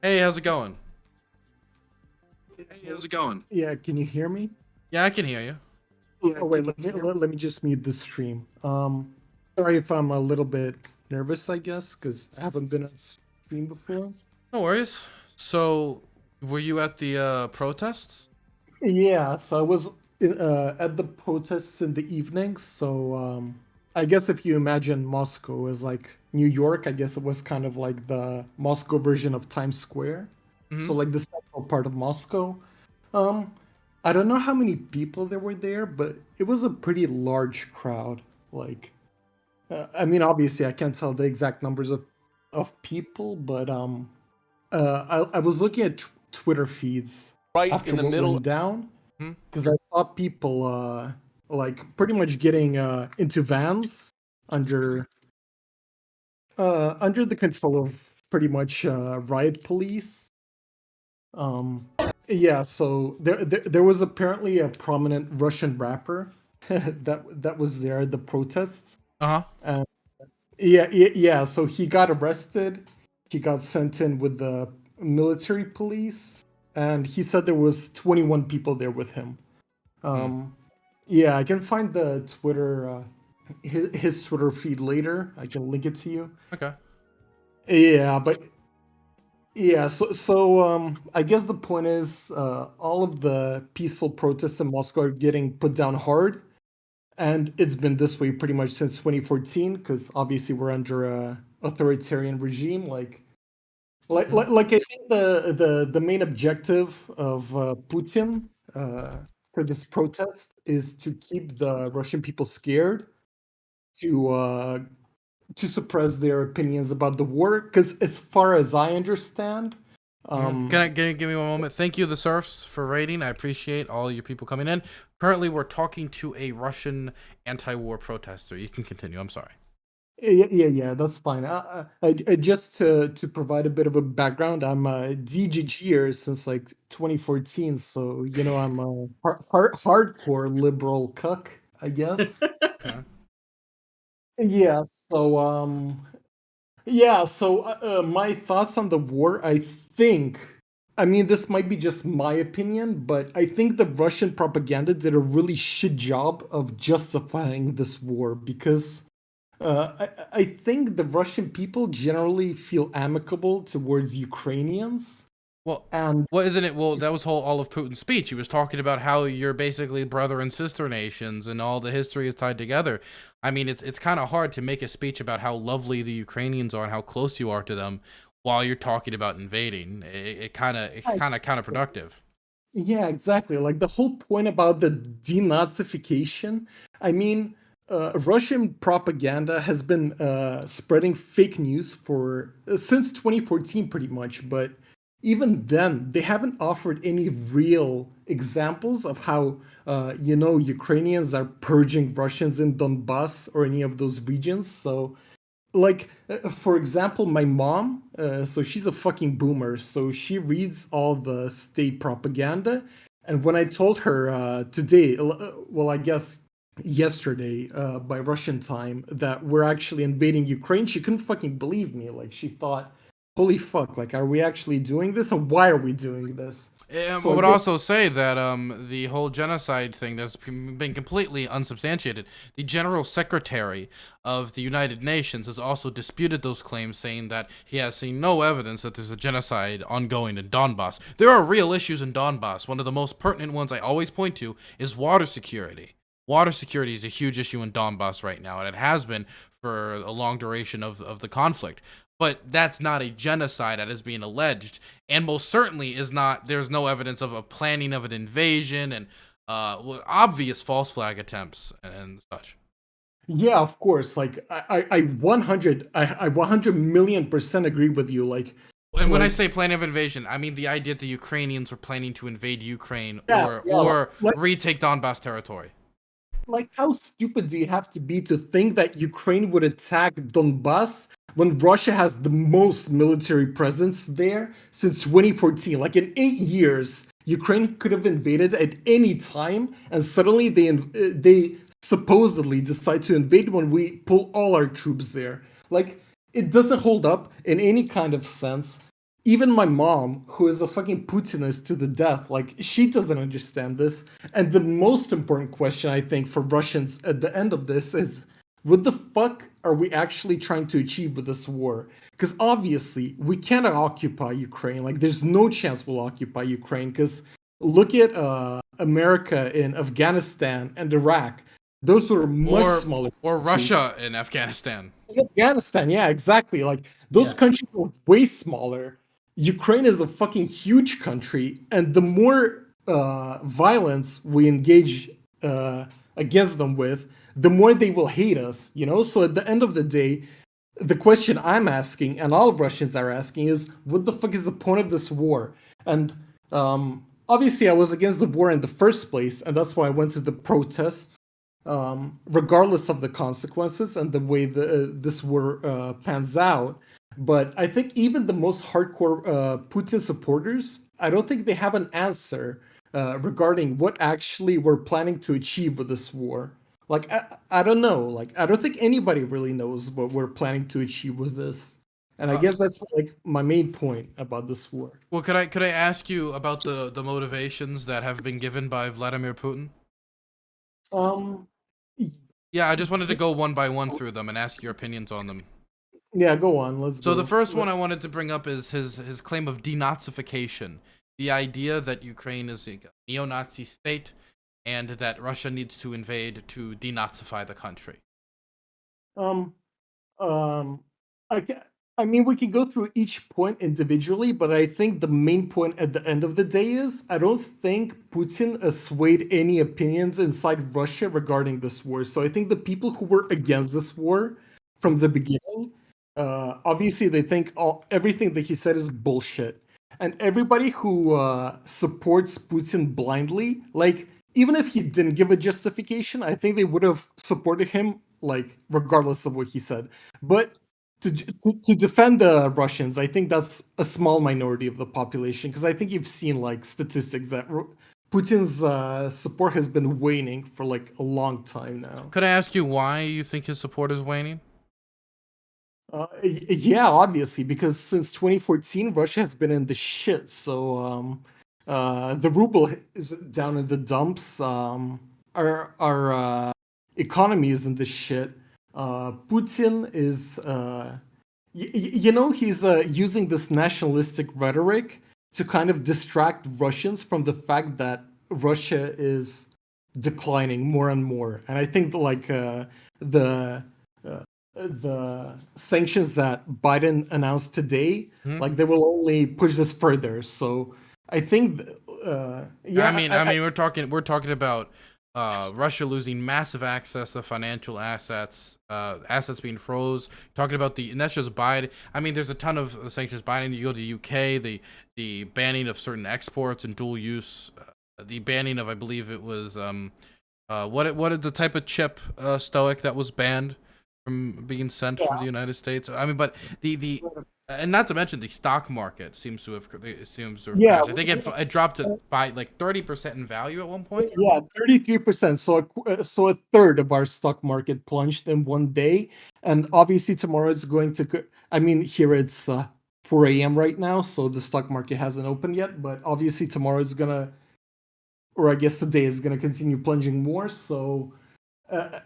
Hey, how's it going? Hey, how's it going? Yeah, can you hear me? Yeah, I can hear you. Oh wait, let me just mute the stream. Sorry if I'm a little bit nervous, I guess, because I haven't been on stream before. No worries. So, were you at the protests? Yeah, so I was at the protests in the evening. So I guess if you imagine Moscow as like New York, I guess it was kind of like the Moscow version of Times Square. So Hmm. like the central part of Moscow. Um, I don't know how many people there were there, but it was a pretty large crowd. Like, I mean, obviously, I can't tell the exact numbers of people, but I was looking at Twitter feeds Right after in the what middle. went down Hmm. because I saw people like pretty much getting into vans under under the control of pretty much riot police. Um, yeah, so there was apparently a prominent Russian rapper that was there at the protests. Uh-huh. Uh, yeah. So he got arrested. He got sent in with the military police, and he said there was 21 people there with him. Hmm. Um, yeah, I can find the Twitter his Twitter feed later. I can link it to you. Okay. Yeah, but yeah, so I guess the point is all of the peaceful protests in Moscow are getting put down hard, and it's been this way pretty much since 2014 because obviously we're under a authoritarian regime. Hmm. Like I think the main objective of Putin for this protest is to keep the Russian people scared, to uh, to suppress their opinions about the war. Because as far as I understand, Hmm. Can um, I give me one moment? Thank you, the serfs, for raiding. I appreciate all your people coming in. Currently, we're talking to a Russian anti-war protester. You can continue. I'm sorry. yeah, that's fine. Just to provide a bit of a background, I'm a DGGer since like 2014, so you know I'm a hardcore liberal cuck, I guess. Okay. Yeah, so yeah, so my thoughts on the war, I think, I mean, this might be just my opinion, but I think the Russian propaganda did a really shit job of justifying this war because I think the Russian people generally feel amicable towards Ukrainians, Well, and well, isn't it? Well, that was whole all of Putin's speech. He was talking about how you're basically brother and sister nations, and all the history is tied together. I mean, it's kind of hard to make a speech about how lovely the Ukrainians are and how close you are to them while you're talking about invading. It's kind of counterproductive. yeah, exactly. Like the whole point about the denazification. I mean, Russian propaganda has been spreading fake news for since 2014, pretty much. But even then, they haven't offered any real examples of how Ukrainians are purging Russians in Donbass or any of those regions. So like for example, my mom, so she's a fucking boomer, so she reads all the state propaganda. And when I told her today, well, I guess yesterday by Russian time, that we're actually invading Ukraine, she couldn't fucking believe me. Like she thought, holy fuck, like are we actually doing this, and why are we doing this? I So I would guess also say that the whole genocide thing that's been completely unsubstantiated. The General Secretary of the United Nations has also disputed those claims, saying that he has seen no evidence that there's a genocide ongoing in Donbass. There are real issues in Donbass. One of the most pertinent ones I always point to is water security. Water security is a huge issue in Donbass right now, and it has been for a long duration of the conflict. But that's not a genocide that is being alleged, and most certainly is not. There's no evidence of a planning of an invasion and obvious false flag attempts and such. yeah, of course. Like I 100 I 100 million% agree with you. And when I Like say planning of invasion, I mean the idea that the Ukrainians were planning to invade Ukraine yeah, yeah. or retake Donbass territory. Like how stupid do you have to be to think that Ukraine would attack Donbass when Russia has the most military presence there since 2014? Like in 8 years, Ukraine could have invaded at any time, and suddenly they supposedly decide to invade when we pull all our troops there. Like it doesn't hold up in any kind of sense. even my mom, who is a fucking Putinist to the death, like she doesn't understand this. And the most important question I think for Russians at the end of this is, what the fuck are we actually trying to achieve with this war? Because obviously we cannot occupy Ukraine. Like there's no chance we'll occupy Ukraine. Because look at America in Afghanistan and Iraq. Those were much or smaller or countries. Russia in Afghanistan. Afghanistan, yeah, exactly. Like those Yeah. countries are way smaller. Ukraine is a fucking huge country, and the more violence we engage against them with, the more they will hate us. You know. So at the end of the day, the question I'm asking, and all Russians are asking, is what the fuck is the point of this war? And obviously, I was against the war in the first place, and that's why I went to the protests, regardless of the consequences and the way this war pans out. But I think even the most hardcore Putin supporters, I don't think they have an answer regarding what actually we're planning to achieve with this war. Like, I don't know. Like, I don't think anybody really knows what we're planning to achieve with this. And I Uh, guess that's like my main point about this war. well, could I ask you about the motivations that have been given by Vladimir Putin? Um, Yeah, I just wanted to go one by one through them and ask your opinions on them. yeah, go on. Let's So the go. first one I wanted to bring up is his claim of denazification, the idea that Ukraine is a neo-Nazi state and that Russia needs to invade to denazify the country. Um, Um, I ca I mean, we can go through each point individually, but I think the main point at the end of the day is I don't think Putin swayed any opinions inside Russia regarding this war. So I think the people who were against this war from the beginning, obviously they think everything that he said is bullshit. And everybody who supports Putin blindly, like even if he didn't give a justification, I think they would have supported him like regardless of what he said. But to defend the Russians, I think that's a small minority of the population because I think you've seen like statistics that Putin's support has been waning for like a long time now. Could I ask you why you think his support is waning? Yeah, obviously, because since 2014, Russia has been in the shit. So the ruble is down in the dumps. Our economy is in the shit. Putin is, you know, he's using this nationalistic rhetoric to kind of distract Russians from the fact that Russia is declining more and more. And I think like the the sanctions that Biden announced today, Hmm? like they will only push this further. So I think, I yeah, mean, I mean, we're talking about Russia losing massive access to financial assets, assets being froze. Talking about and that's just Biden. I mean, there's a ton of sanctions. Biden, you go to the UK, the banning of certain exports and dual use, the banning of, I believe it was what is the type of chip, Stoic, that was banned from being sent from the United States. I mean, but the and not to mention the stock market seems to have yeah, crashed. I think it dropped by like 30% in value at one point. yeah, 33%. So so a third of our stock market plunged in one day, and obviously tomorrow it's going to. I mean, here it's 4 a.m. right now, so the stock market hasn't opened yet. But obviously tomorrow it's gonna, or I guess today is gonna continue plunging more. So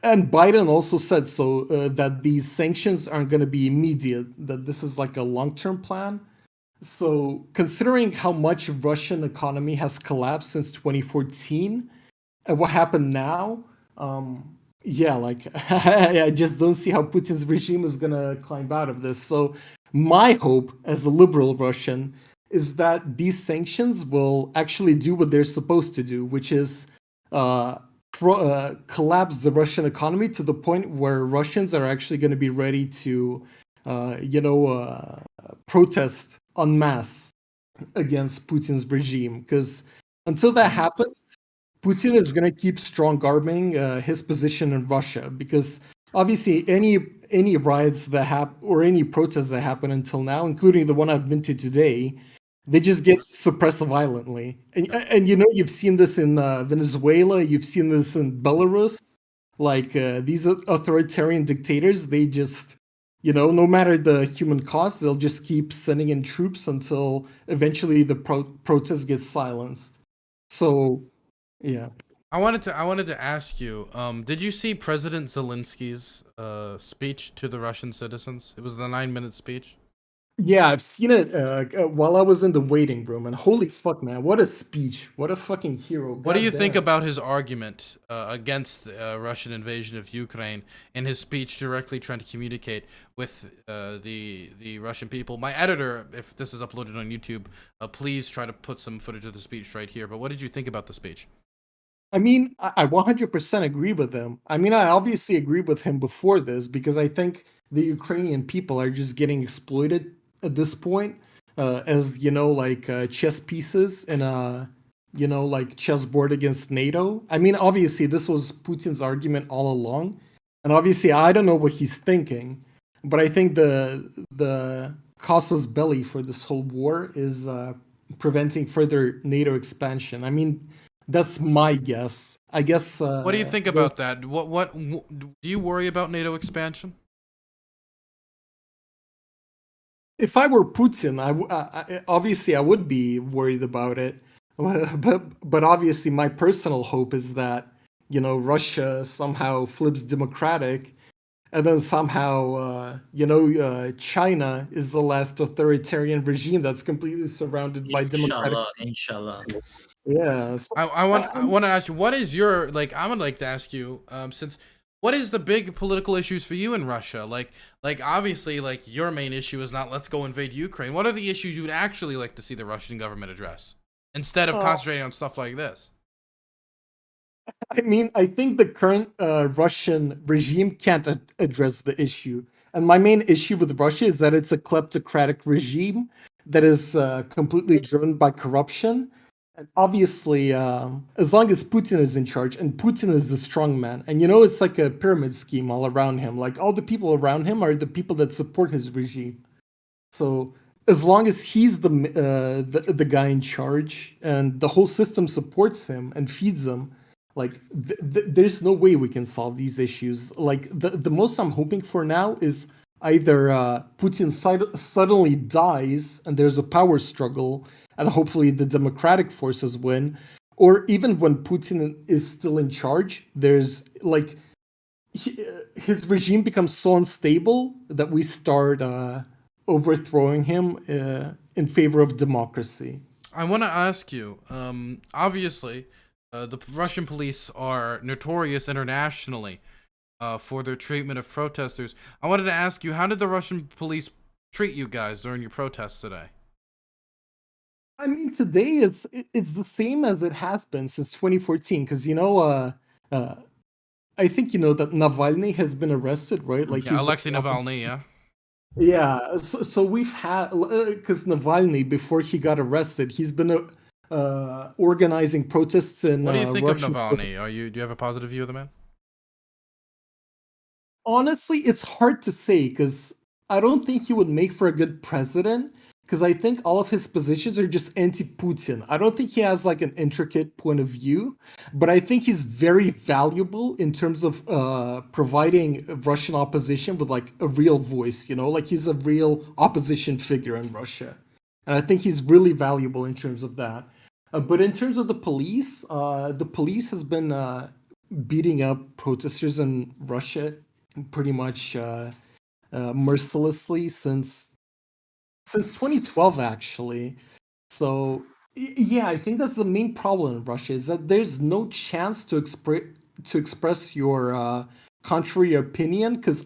and Biden also said so that these sanctions aren't going to be immediate, that this is like a long-term plan. So considering how much Russian economy has collapsed since 2014 and what happened now, yeah, like I just don't see how Putin's regime is going to climb out of this. So my hope as a liberal Russian is that these sanctions will actually do what they're supposed to do, which is uh, collapse the Russian economy to the point where Russians are actually going to be ready to, protest en masse against Putin's regime. Because until that happens, Putin is going to keep strong arming his position in Russia. Because obviously, any riots that happen or any protests that happen until now, including the one I've been to today, they just get suppressed violently. And you know, you've seen this in Venezuela, you've seen this in Belarus. Like these authoritarian dictators, they just No matter the human cost, they'll just keep sending in troops until eventually the protest gets silenced. So, yeah. I wanted to ask you, did you see President Zelensky's speech to the Russian citizens? It was the 9-minute speech. Yeah, I've seen it while I was in the waiting room, and holy fuck, man, what a speech! What a fucking hero! What do you God think damn. about his argument against the Russian invasion of Ukraine and his speech directly trying to communicate with the Russian people? My editor, if this is uploaded on YouTube, please try to put some footage of the speech right here. But what did you think about the speech? I mean, I 100% agree with him. I mean, I obviously agreed with him before this because I think the Ukrainian people are just getting exploited at this point, as like chess pieces in a like chessboard against NATO. I mean, obviously, this was Putin's argument all along, and obviously, I don't know what he's thinking, but I think the casus belli for this whole war is preventing further NATO expansion. I mean, that's my guess. I guess What do you think there's. about that? Do you worry about NATO expansion? If I were Putin, obviously I would be worried about it. But obviously, my personal hope is that Russia somehow flips democratic, and then somehow China is the last authoritarian regime that's completely surrounded by democratic. Inshallah, inshallah. Yeah. I want to ask you, what is your, like, I would like to ask you, since what is the big political issues for you in Russia? Like obviously, like, your main issue is not let's go invade Ukraine. What are the issues you would actually like to see the Russian government address instead of Uh, concentrating on stuff like this? I mean, I think the current Russian regime can't address the issue. And my main issue with Russia is that it's a kleptocratic regime that is completely driven by corruption. And obviously, as long as Putin is in charge, and Putin is the strong man, and it's like a pyramid scheme all around him. Like all the people around him are the people that support his regime. So as long as he's the guy in charge and the whole system supports him and feeds him, like there's no way we can solve these issues. Like the most I'm hoping for now is either Putin suddenly dies and there's a power struggle and hopefully the democratic forces win, or even when Putin is still in charge, there's like his regime becomes so unstable that we start overthrowing him in favor of democracy. I want to ask you, obviously, the Russian police are notorious internationally for their treatment of protesters. I wanted to ask you, how did the Russian police treat you guys during your protests today? I mean, today it's the same as it has been since 2014. Because I think that Navalny has been arrested, right? Like Yeah, he's the Alexei Navalny, yeah. yeah. So we've had because Navalny before he got arrested, he's been organizing protests in What do you think of Russian. Navalny? Do you have a positive view of the man? Honestly, it's hard to say because I don't think he would make for a good president because I think all of his positions are just anti-Putin. I don't think he has like an intricate point of view, but I think he's very valuable in terms of providing Russian opposition with like a real voice. Like he's a real opposition figure in Russia, and I think he's really valuable in terms of that. But in terms of the police has been beating up protesters in Russia pretty much mercilessly since 2012 actually. So yeah, I think that's the main problem in Russia is that there's no chance to express your contrary opinion because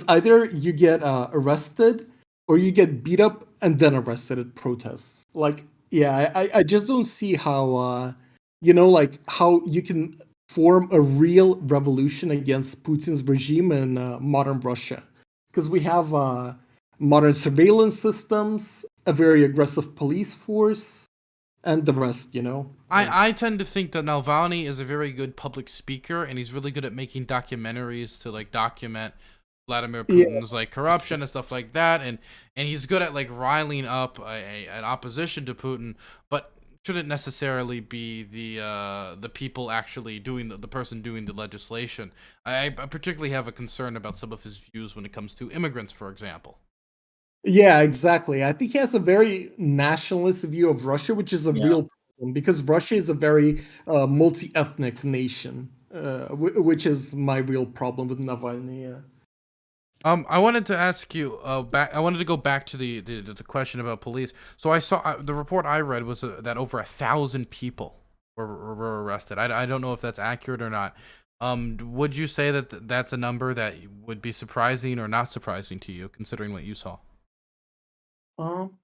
either you get arrested or you get beat up and then arrested at protests. Like yeah, I just don't see how like how you can form a real revolution against Putin's regime in modern Russia because we have modern surveillance systems, a very aggressive police force, and the rest. Like, I tend to think that Navalny is a very good public speaker, and he's really good at making documentaries to like document Vladimir yeah, Putin's like corruption and stuff like that, and he's good at like riling up an opposition to Putin. But shouldn't necessarily be the people actually doing the person doing the legislation. I particularly have a concern about some of his views when it comes to immigrants, for example. Yeah, exactly. I think he has a very nationalist view of Russia, which is a Yeah. real problem because Russia is a very multi-ethnic nation, which is my real problem with Navalny. Yeah. I wanted to ask you back. I wanted to go back to the question about police. So I saw the report I read was that over 1,000 people were arrested. I don't know if that's accurate or not. Would you say that that's a number that would be surprising or not surprising to you, considering what you saw? Um,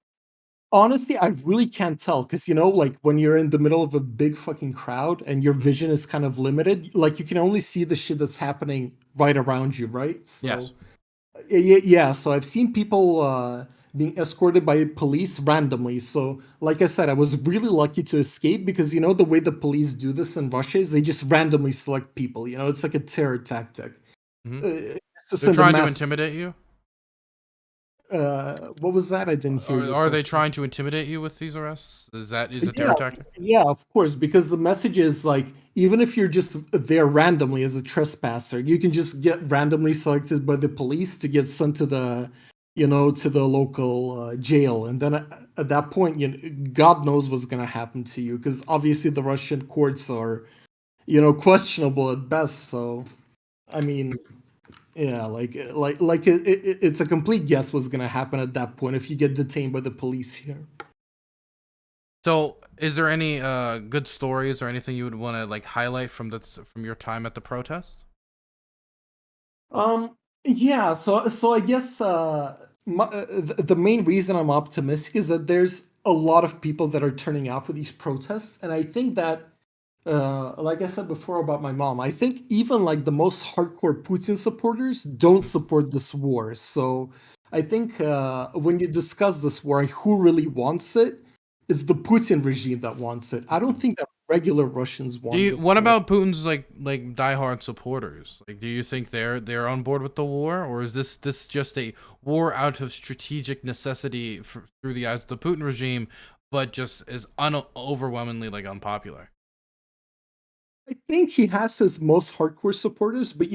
Honestly, I really can't tell because like when you're in the middle of a big fucking crowd and your vision is kind of limited, like you can only see the shit that's happening right around you, right? Yes. So yeah, so I've seen people being escorted by police randomly. So, like I said, I was really lucky to escape because the way the police do this in Russia is they just randomly select people. It's like a terror tactic. Hmm. It's just They're in the trying to mass. intimidate you. What was that? I didn't hear your Are they question. trying to intimidate you with these arrests? Is a Yeah, terror tactic? yeah, of course, because the message is like, even if you're just there randomly as a trespasser, you can just get randomly selected by the police to get sent to the local jail, and then at that point, God knows what's gonna happen to you, because obviously the Russian courts are, questionable at best. So, I mean, yeah, it's a complete guess what's gonna happen at that point if you get detained by the police here. So, is there any good stories or anything you would want to like highlight from your time at the protest? Yeah, so I guess the main reason I'm optimistic is that there's a lot of people that are turning out for these protests, and I think that, like I said before about my mom, I think even like the most hardcore Putin supporters don't support this war. So I think when you discuss this war, who really wants it? It's the Putin regime that wants it. I don't think that regular Russians Do want you? this What war. about Putin's like diehard supporters? Like, do you think they're on board with the war, or is this just a war out of strategic necessity through the eyes of the Putin regime, but just is overwhelmingly like unpopular? I think he has his most hardcore supporters, but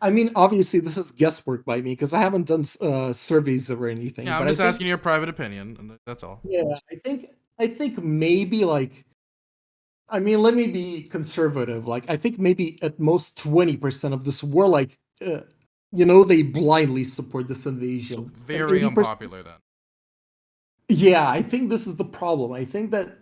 I mean, obviously, this is guesswork by me because I haven't done surveys or anything. Yeah, I'm But I just think, asking your private opinion, and that's all. yeah, I think maybe like, I mean, let me be conservative. Like, I think maybe at most 20% of this war, like, they blindly support this So invasion, and very 80%. unpopular then. Yeah, I think this is the problem. I think that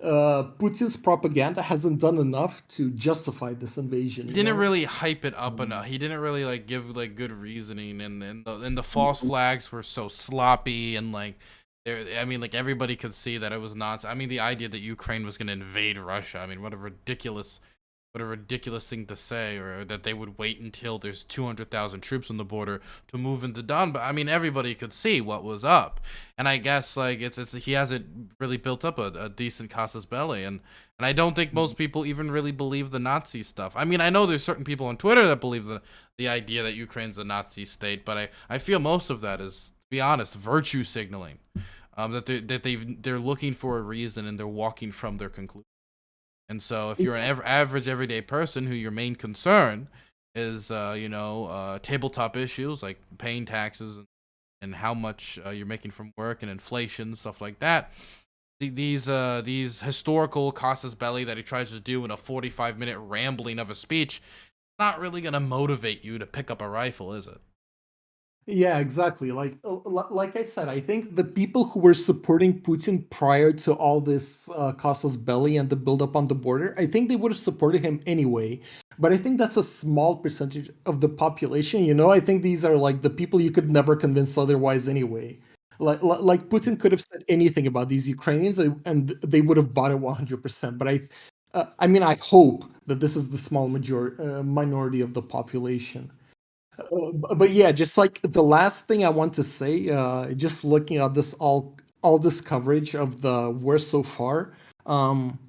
Putin's propaganda hasn't done enough to justify this invasion. He You didn't know. really hype it up enough. He didn't really like give like good reasoning, and the false flags were so sloppy and like there. I mean, like everybody could see that it was nonsense. I mean, the idea that Ukraine was going to invade Russia. I mean, what a ridiculous thing to say, or that they would wait until there's 200,000 troops on the border to move into Don. But I mean, everybody could see what was up, and I guess like it's he hasn't really built up a decent casus belli, and I don't think most people even really believe the Nazi stuff. I mean, I know there's certain people on Twitter that believe the idea that Ukraine's a Nazi state, but I feel most of that is, to be honest, virtue signaling. They're looking for a reason and they're walking from their conclusion. And so, if you're an average everyday person who your main concern is, tabletop issues like paying taxes and how much you're making from work and inflation, stuff like that, these historical casus belli that he tries to do in a 45-minute rambling of a speech, not really gonna motivate you to pick up a rifle, is it? Yeah, exactly. Like I said, I think the people who were supporting Putin prior to all this casus belli and the buildup on the border, I think they would have supported him anyway. But I think that's a small percentage of the population. I think these are like the people you could never convince otherwise anyway. Like Putin could have said anything about these Ukrainians, and they would have bought it 100%. But I mean, I hope that this is the small minority of the population. But yeah, just like the last thing I want to say, just looking at this all this coverage of the war so far, um,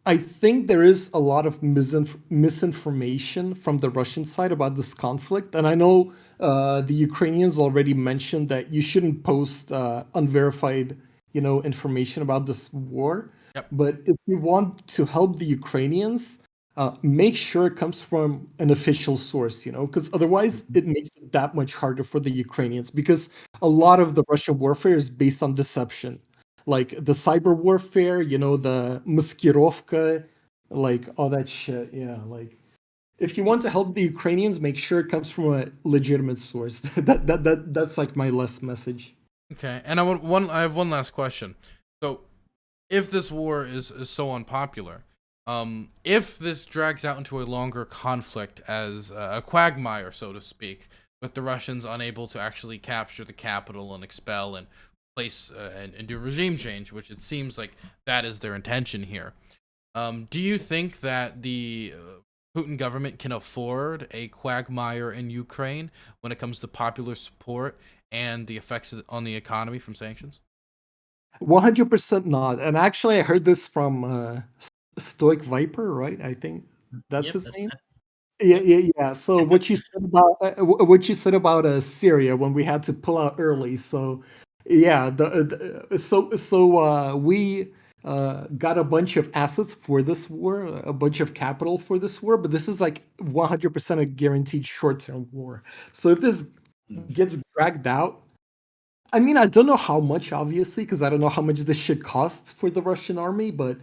I think there is a lot of misinformation from the Russian side about this conflict, and I know the Ukrainians already mentioned that you shouldn't post unverified information about this war. Yep. But if you want to help the Ukrainians, make sure it comes from an official source, because otherwise Mhm. it makes it that much harder for the Ukrainians. Because a lot of the Russian warfare is based on deception, like the cyber warfare, the maskirovka, like all that shit. Yeah, like if you want to help the Ukrainians, make sure it comes from a legitimate source. That's like my last message. Okay, and I have one last question. So, if this war is so unpopular, if this drags out into a longer conflict as a quagmire, so to speak, with the Russians unable to actually capture the capital and expel and place and do regime change, which it seems like that is their intention here. Do you think that the Putin government can afford a quagmire in Ukraine when it comes to popular support and the effects on the economy from sanctions? 100% not. And actually, I heard this from Stoic Viper, right? I think that's Yep, his that's name. that. Yeah, yeah, yeah. So what you said about Syria when we had to pull out early. So yeah, we got a bunch of assets for this war, a bunch of capital for this war, but this is like 100% a guaranteed short-term war. So if this Mm. gets dragged out, I mean, I don't know how much, obviously, because I don't know how much this shit costs for the Russian army, but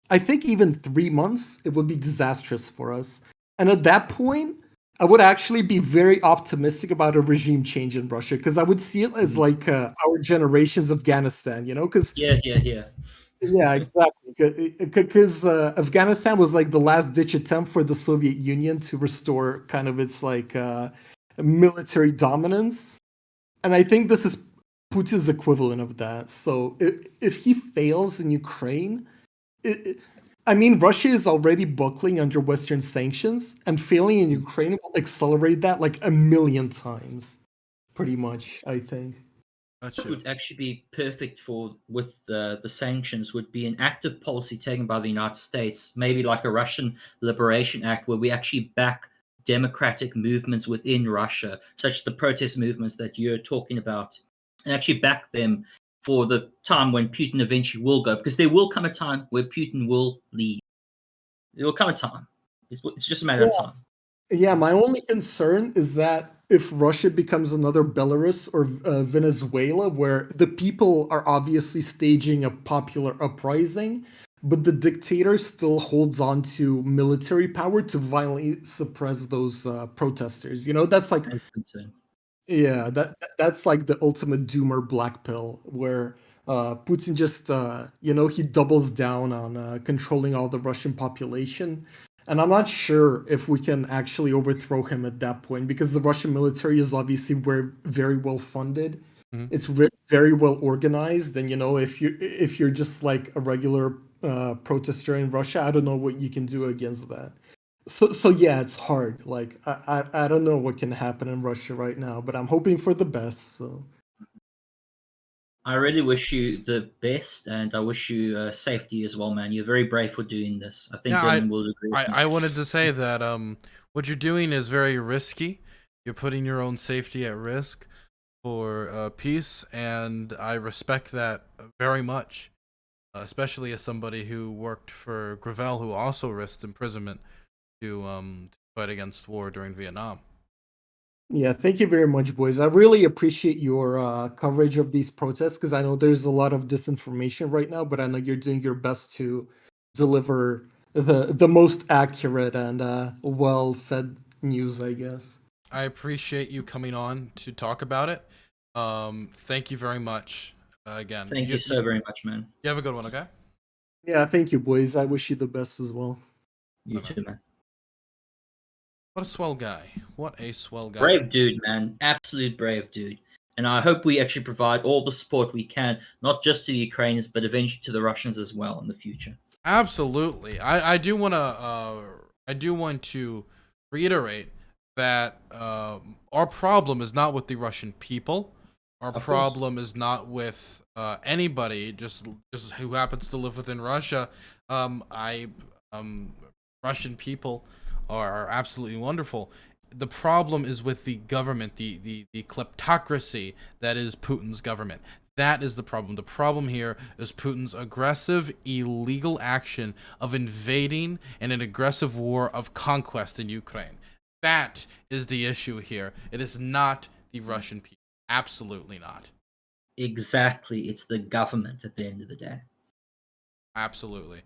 I think even 3 months, it would be disastrous for us. And at that point, I would actually be very optimistic about a regime change in Russia, because I would see it as Mhm. like our generation's Afghanistan, Because, Yeah, yeah, yeah. yeah, exactly. Because Afghanistan was like the last ditch attempt for the Soviet Union to restore kind of its like military dominance. And I think this is Putin's equivalent of that. So if he fails in Ukraine, I mean, Russia is already buckling under Western sanctions, and failing in Ukraine will accelerate that like a million times, pretty much, I think. Gotcha. Would actually be perfect for with the sanctions would be an active policy taken by the United States, maybe like a Russian Liberation Act, where we actually back democratic movements within Russia, such as the protest movements that you're talking about, and actually back them for the time when Putin eventually will go, because there will come a time where Putin will leave. There will come a time. It's just a matter of time. Yeah, my only concern is that if Russia becomes another Belarus or Venezuela, where the people are obviously staging a popular uprising, but the dictator still holds on to military power to violently suppress those protesters. That's like, As concerned. yeah, that's like the ultimate doomer black pill, where Putin just, he doubles down on controlling all the Russian population. And I'm not sure if we can actually overthrow him at that point because the Russian military is obviously very well funded. Mhm. It's very well organized, and if you're just like a regular protester in Russia, I don't know what you can do against that. So yeah, it's hard. Like I don't know what can happen in Russia right now, but I'm hoping for the best. So I really wish you the best, and I wish you safety as well, man. You're very brave for doing this. I think Yeah, I, Dylan will agree with I, me. I wanted to say that what you're doing is very risky. You're putting your own safety at risk for peace, and I respect that very much, especially as somebody who worked for Gravel, who also risked imprisonment to fight against war during Vietnam. yeah, thank you very much, boys. I really appreciate your coverage of these protests because I know there's a lot of disinformation right now, but I know you're doing your best to deliver the most accurate and well-fed news, I guess. I appreciate you coming on to talk about it. Thank you very much. Again, Thank you so very much, man. you have a good one. Okay. Yeah, thank you, boys. I wish you the best as well. You Bye bye. too, man. What a swell guy. What a swell guy. Brave dude, man. Absolute brave dude. And I hope we actually provide all the support we can, not just to the Ukrainians, but eventually to the Russians as well in the future. Absolutely. I do want to reiterate that our problem is not with the Russian people. Our Of course. problem is not with anybody just who happens to live within Russia. I Russian people are absolutely wonderful. The problem is with the government, the kleptocracy that is Putin's government. That is the problem. The problem here is Putin's aggressive, illegal action of invading and an aggressive war of conquest in Ukraine. That is the issue here. It is not the Russian people. Absolutely not. Exactly. It's the government at the end of the day. Absolutely.